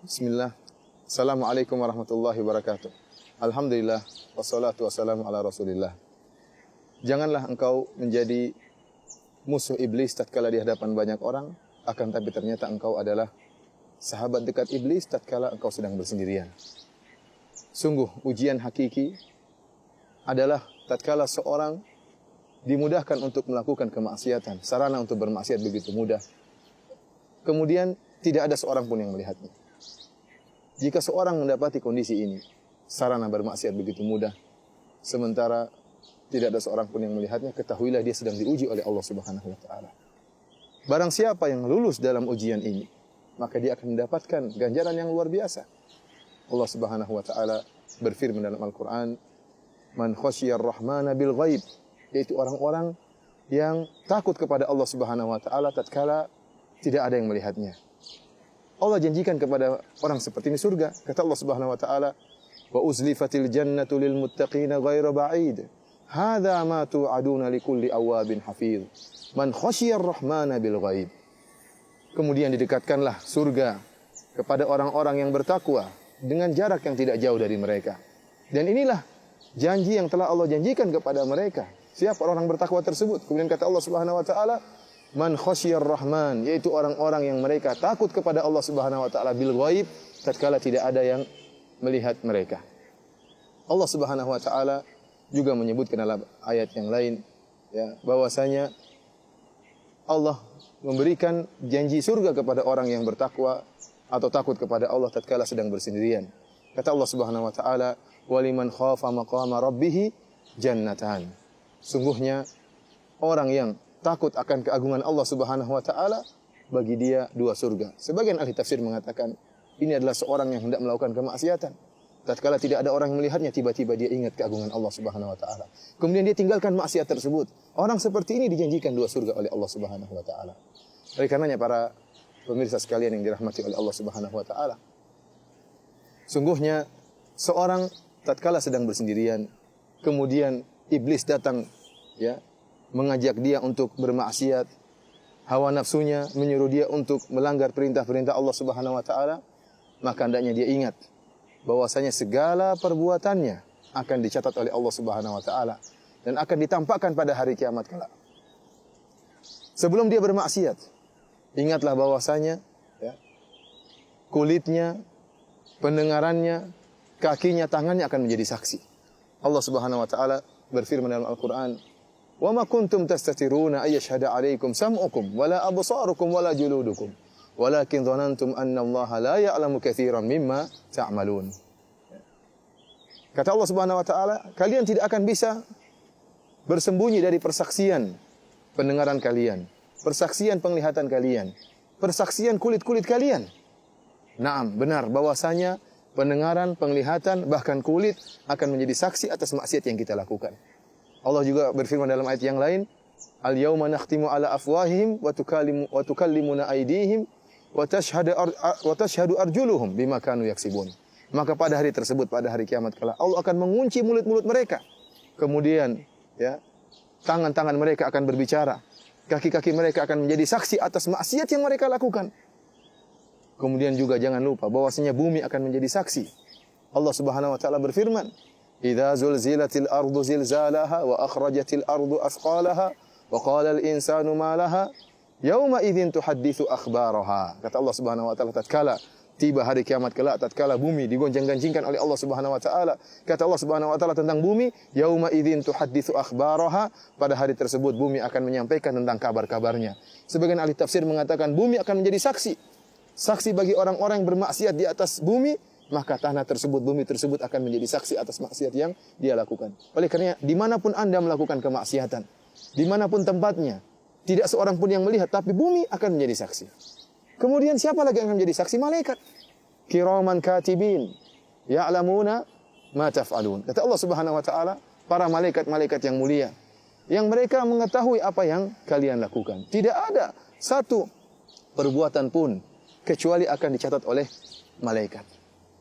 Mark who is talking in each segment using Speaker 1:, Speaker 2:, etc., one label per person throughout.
Speaker 1: Bismillah. Assalamualaikum warahmatullahi wabarakatuh. Alhamdulillah wassalatu wassalamu ala Rasulillah. Janganlah engkau menjadi musuh iblis tatkala di hadapan banyak orang, akan tapi ternyata engkau adalah sahabat dekat iblis tatkala engkau sedang bersendirian. Sungguh ujian hakiki adalah tatkala seorang dimudahkan untuk melakukan kemaksiatan, sarana untuk bermaksiat begitu mudah. Kemudian tidak ada seorang pun yang melihatnya. Jika seorang mendapati kondisi ini, sarana bermaksiat begitu mudah, sementara tidak ada seorang pun yang melihatnya, ketahuilah dia sedang diuji oleh Allah Subhanahu wa taala. Barang siapa yang lulus dalam ujian ini, maka dia akan mendapatkan ganjaran yang luar biasa. Allah Subhanahu wa taala berfirman dalam Al-Qur'an, "Man khasyiyar rahmana bil ghaib", yaitu orang-orang yang takut kepada Allah Subhanahu wa taala tatkala tidak ada yang melihatnya. Allah janjikan kepada orang seperti ini surga. Kata Allah Subhanahu wa taala, "Wa uzlifatil jannatu lil muttaqina ghairu ba'id. Hadza ma tu'aduna likulli awwabin hafiz. Man khasyiyar rahmana bil ghaib." Kemudian didekatkanlah surga kepada orang-orang yang bertakwa dengan jarak yang tidak jauh dari mereka. Dan inilah janji yang telah Allah janjikan kepada mereka. Siapa orang bertakwa tersebut? Kemudian kata Allah Subhanahu wa taala, "Man khasyiyar rahman", yaitu orang-orang yang mereka takut kepada Allah Subhanahu wa taala bil ghaib, tatkala tidak ada yang melihat mereka. Allah Subhanahu wa taala juga menyebutkan dalam ayat yang lain, ya, bahwasanya Allah memberikan janji surga kepada orang yang bertakwa atau takut kepada Allah tatkala sedang bersendirian. Kata Allah Subhanahu wa taala, "Waliman khafa maqama rabbih jannatan." Sungguhnya orang yang takut akan keagungan Allah Subhanahu wa taala, bagi dia dua surga. Sebagian ahli tafsir mengatakan ini adalah seorang yang hendak melakukan kemaksiatan. Tatkala tidak ada orang yang melihatnya, tiba-tiba dia ingat keagungan Allah Subhanahu wa taala. Kemudian dia tinggalkan maksiat tersebut. Orang seperti ini dijanjikan dua surga oleh Allah Subhanahu wa taala. Oleh karenanya para pemirsa sekalian yang dirahmati oleh Allah Subhanahu wa taala, sungguhnya seorang tatkala sedang bersendirian, kemudian iblis datang, ya, mengajak dia untuk bermaksiat, hawa nafsunya menyuruh dia untuk melanggar perintah-perintah Allah Subhanahu wa taala, maka hendaknya dia ingat bahwasanya segala perbuatannya akan dicatat oleh Allah Subhanahu wa taala dan akan ditampakkan pada hari kiamat kelak. Sebelum dia bermaksiat, ingatlah bahwasanya, ya, kulitnya, pendengarannya, kakinya, tangannya akan menjadi saksi. Allah Subhanahu wa taala berfirman dalam Al-Qur'an, "Wa ma kuntum tastatiruna ay yashhada 'alaikum sam'ukum wala absarukum wala juludukum walakin dhanantum anna Allah la ya'lamu katsiran mimma ta'malun." Kata Allah Subhanahu wa taala, kalian tidak akan bisa bersembunyi dari persaksian pendengaran kalian, persaksian penglihatan kalian, persaksian kulit-kulit kalian. Naam, benar bahwasanya pendengaran, penglihatan, bahkan kulit akan menjadi saksi atas maksiat yang kita lakukan. Allah juga berfirman dalam ayat yang lain, "Al-yauma nakhtimu ala afwahihim wa tukallimuna aydihim wa tashhadu arjuluhum bima kanu yaksibun." Maka pada hari tersebut, pada hari kiamat kelak, Allah akan mengunci mulut-mulut mereka. Kemudian, ya, tangan-tangan mereka akan berbicara, kaki-kaki mereka akan menjadi saksi atas maksiat yang mereka lakukan. Kemudian juga jangan lupa bahwasanya bumi akan menjadi saksi. Allah Subhanahu wa taala berfirman, "Idza zulzilatil ardu zilzalaha wa akhrajatil ardu athqalaha wa qala al insanu ma laha yauma idzin tuhadditsu akhbaraha." Kata Allah Subhanahu wa taala tatkala tiba hari kiamat kelak, tatkala bumi digoncang-gancingkan oleh Allah Subhanahu wa taala, kata Allah Subhanahu wa taala tentang bumi, yauma idzin tuhadditsu akhbaraha, pada hari tersebut bumi akan menyampaikan tentang kabar-kabarnya. Sebagian ahli tafsir mengatakan bumi akan menjadi saksi bagi orang-orang yang bermaksiat di atas bumi, maka tanah tersebut, bumi tersebut akan menjadi saksi atas maksiat yang dia lakukan. Oleh karena dimanapun Anda melakukan kemaksiatan, dimanapun tempatnya, tidak seorang pun yang melihat, tapi bumi akan menjadi saksi. Kemudian siapa lagi yang akan menjadi saksi? Malaikat. Kiraman katibin, ya'lamuna ma taf'alun. Kata Allah Subhanahu wa taala, para malaikat-malaikat yang mulia, yang mereka mengetahui apa yang kalian lakukan. Tidak ada satu perbuatan pun kecuali akan dicatat oleh malaikat.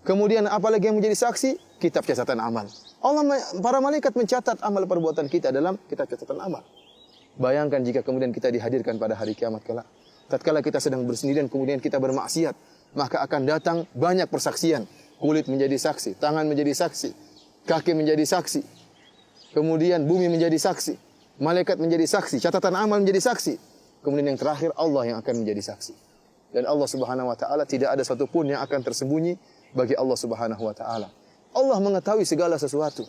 Speaker 1: Kemudian apalagi yang menjadi saksi? Kitab catatan amal. Para malaikat mencatat amal perbuatan kita dalam kitab catatan amal. Bayangkan jika kemudian kita dihadirkan pada hari kiamat kelak. Tatkala kita sedang bersendirian kemudian kita bermaksiat, maka akan datang banyak persaksian. Kulit menjadi saksi, tangan menjadi saksi, kaki menjadi saksi, kemudian bumi menjadi saksi, malaikat menjadi saksi, catatan amal menjadi saksi. Kemudian yang terakhir Allah yang akan menjadi saksi. Dan Allah Subhanahu wa taala tidak ada satupun yang akan tersembunyi bagi Allah Subhanahu wa taala. Allah mengetahui segala sesuatu.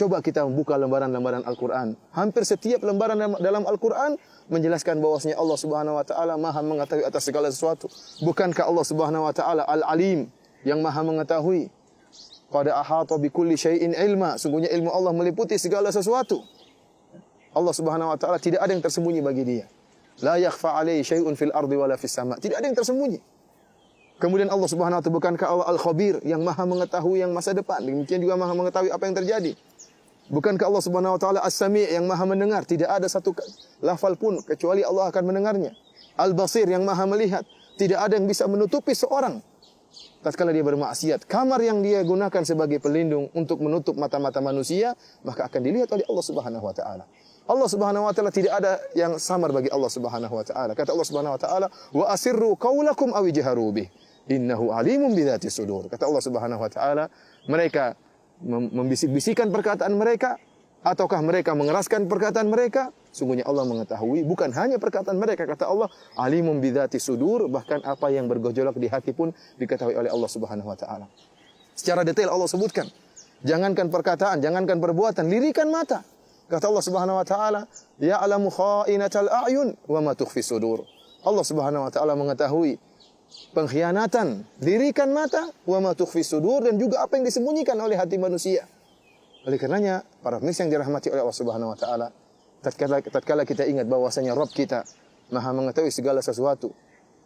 Speaker 1: Coba kita membuka lembaran-lembaran Al-Quran. Hampir setiap lembaran dalam Al-Quran menjelaskan bahwasanya Allah Subhanahu wa taala Maha mengetahui atas segala sesuatu. Bukankah Allah Subhanahu wa taala Al-Alim, yang Maha mengetahui? Qad ahata bikulli syai'in ilma. Sungguhnya ilmu Allah meliputi segala sesuatu. Allah Subhanahu wa taala tidak ada yang tersembunyi bagi Dia. La yakhfa 'alaihi syai'un fil ardi wala fis sama'. Tidak ada yang tersembunyi. Kemudian Allah Subhanahu wa taala, bukankah Allah Al-Khabir, yang Maha mengetahui yang masa depan, demikian juga Maha mengetahui apa yang terjadi. Bukankah Allah Subhanahu wa taala As-Sami', yang Maha mendengar, tidak ada satu lafal pun kecuali Allah akan mendengarnya. Al-Basir, yang Maha melihat, tidak ada yang bisa menutupi seorang tatkala dia bermaksiat. Kamar yang dia gunakan sebagai pelindung untuk menutup mata-mata manusia, maka akan dilihat oleh Allah Subhanahu wa taala. Allah Subhanahu wa taala tidak ada yang samar bagi Allah Subhanahu wa taala. Kata Allah Subhanahu wa taala, "Wa asirru qaulakum aw ijharu bih, innahu alimun bidzati sudur." Kata Allah Subhanahu wa taala, mereka membisik-bisikan perkataan mereka ataukah mereka mengeraskan perkataan mereka, sungguhnya Allah mengetahui bukan hanya perkataan mereka. Kata Allah, alimun bidzati sudur, bahkan apa yang bergejolak di hati pun diketahui oleh Allah Subhanahu wa taala. Secara detail Allah sebutkan, jangankan perkataan, jangankan perbuatan, lirikan mata. Kata Allah Subhanahu wa taala, ya'lamu kha'inatal a'yun wa ma tukhfi sudur. Allah Subhanahu wa taala mengetahui pengkhianatan, lirikan mata, wa ma tukhfi sudur, dan juga apa yang disembunyikan oleh hati manusia. Oleh karenanya, para pemirsa yang dirahmati oleh Allah Subhanahu wa taala, tatkala kita ingat bahwasanya Rabb kita Maha mengetahui segala sesuatu,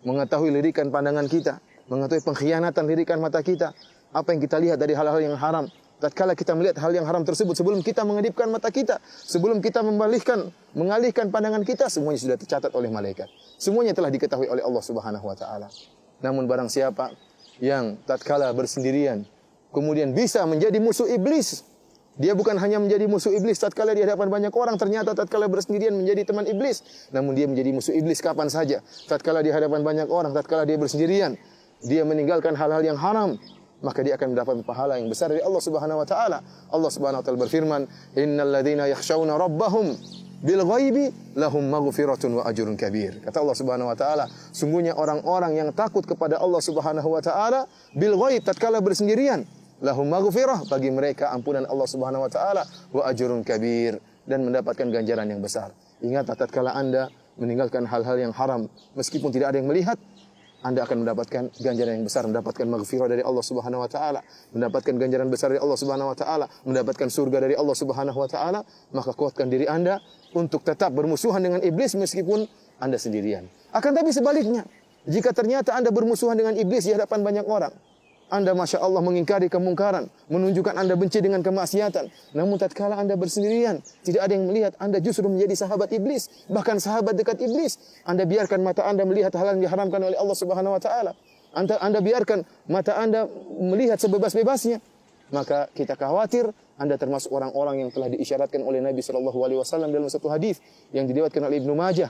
Speaker 1: mengetahui lirikan pandangan kita, mengetahui pengkhianatan lirikan mata kita, apa yang kita lihat dari hal-hal yang haram. Tatkala kita melihat hal yang haram tersebut, sebelum kita mengedipkan mata kita, sebelum kita mengalihkan pandangan kita, semuanya sudah tercatat oleh malaikat. Semuanya telah diketahui oleh Allah Subhanahu wa taala. Namun barang siapa yang tatkala bersendirian kemudian bisa menjadi musuh iblis, dia bukan hanya menjadi musuh iblis tatkala di hadapan banyak orang, ternyata tatkala bersendirian menjadi teman iblis. Namun dia menjadi musuh iblis kapan saja? Tatkala di hadapan banyak orang, tatkala dia bersendirian, dia meninggalkan hal-hal yang haram, maka dia akan mendapat pahala yang besar dari Allah Subhanahu wa taala. Allah Subhanahu wa taala berfirman, "Innal ladzina yakhshawna rabbahum bil ghaibi lahum maghfiratun wa ajrun kabir." Kata Allah Subhanahu wa taala, sungguhnya orang-orang yang takut kepada Allah Subhanahu wa taala bil ghaib, tatkala bersendirian, lahum maghfirah, bagi mereka ampunan Allah Subhanahu wa taala, wa ajrun kabir, dan mendapatkan ganjaran yang besar. Ingatlah tatkala Anda meninggalkan hal-hal yang haram, meskipun tidak ada yang melihat, Anda akan mendapatkan ganjaran yang besar, mendapatkan maghfirah dari Allah Subhanahu wa taala, mendapatkan ganjaran besar dari Allah Subhanahu wa taala, mendapatkan surga dari Allah Subhanahu wa taala. Maka kuatkan diri Anda untuk tetap bermusuhan dengan iblis meskipun Anda sendirian. Akan tapi sebaliknya, jika ternyata Anda bermusuhan dengan iblis di hadapan banyak orang, Anda Masya Allah mengingkari kemungkaran, menunjukkan Anda benci dengan kemaksiatan, namun tatkala Anda bersendirian, tidak ada yang melihat, Anda justru menjadi sahabat iblis, bahkan sahabat dekat iblis. Anda biarkan mata Anda melihat hal yang diharamkan oleh Allah Subhanahu wa taala. Anda biarkan mata Anda melihat sebebas-bebasnya. Maka kita khawatir Anda termasuk orang-orang yang telah diisyaratkan oleh Nabi sallallahu alaihi wasallam dalam satu hadis yang diriwayatkan oleh Ibnu Majah.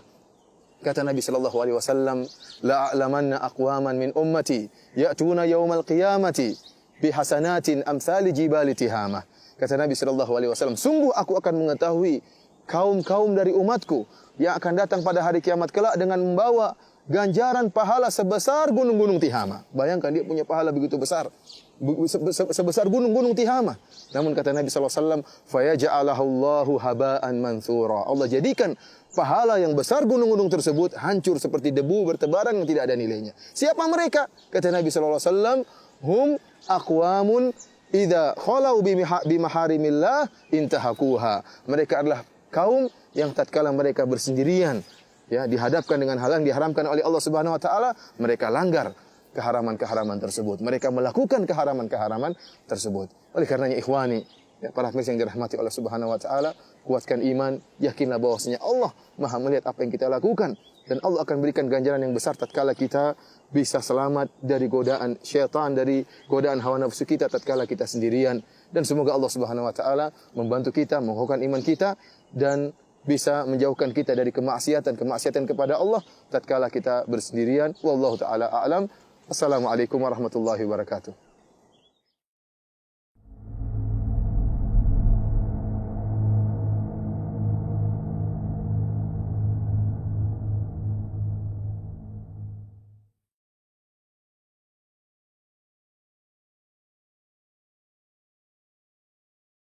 Speaker 1: Kata Nabi sallallahu alaihi wasallam, la a'lamanna aqwaman min ummati ya'tuna yaumal qiyamati bihasanatin amsali jibali tihamah. Kata Nabi sallallahu alaihi wasallam, sungguh aku akan mengetahui kaum-kaum dari umatku yang akan datang pada hari kiamat kelak dengan membawa ganjaran pahala sebesar gunung-gunung Tihama. Bayangkan dia punya pahala begitu besar, sebesar gunung-gunung Tihama. Namun kata Nabi sallallahu alaihi wasallam, fayaj'alahu Allahu haba'an mansura. Allah jadikan pahala yang besar gunung-gunung tersebut hancur seperti debu bertebaran yang tidak ada nilainya. Siapa mereka? Kata Nabi sallallahu alaihi wasallam, hum aqwamun idza khalau bimaharimillah intahakuha. Mereka adalah kaum yang tatkala mereka bersendirian, ya, dihadapkan dengan hal yang diharamkan oleh Allah Subhanahu wa taala, mereka langgar keharaman-keharaman tersebut. Mereka melakukan keharaman-keharaman tersebut. Oleh karenanya ikhwani, ya, para pemirsa yang dirahmati Allah Subhanahu wa taala, kuatkan iman, yakinlah bahwasanya Allah Maha melihat apa yang kita lakukan, dan Allah akan berikan ganjaran yang besar tatkala kita bisa selamat dari godaan syaitan, dari godaan hawa nafsu kita tatkala kita sendirian. Dan semoga Allah Subhanahu wa taala membantu kita mengukuhkan iman kita dan bisa menjauhkan kita dari kemaksiatan kepada Allah tatkala kita bersendirian. Wallahu taala a'lam. Assalamualaikum warahmatullahi wabarakatuh.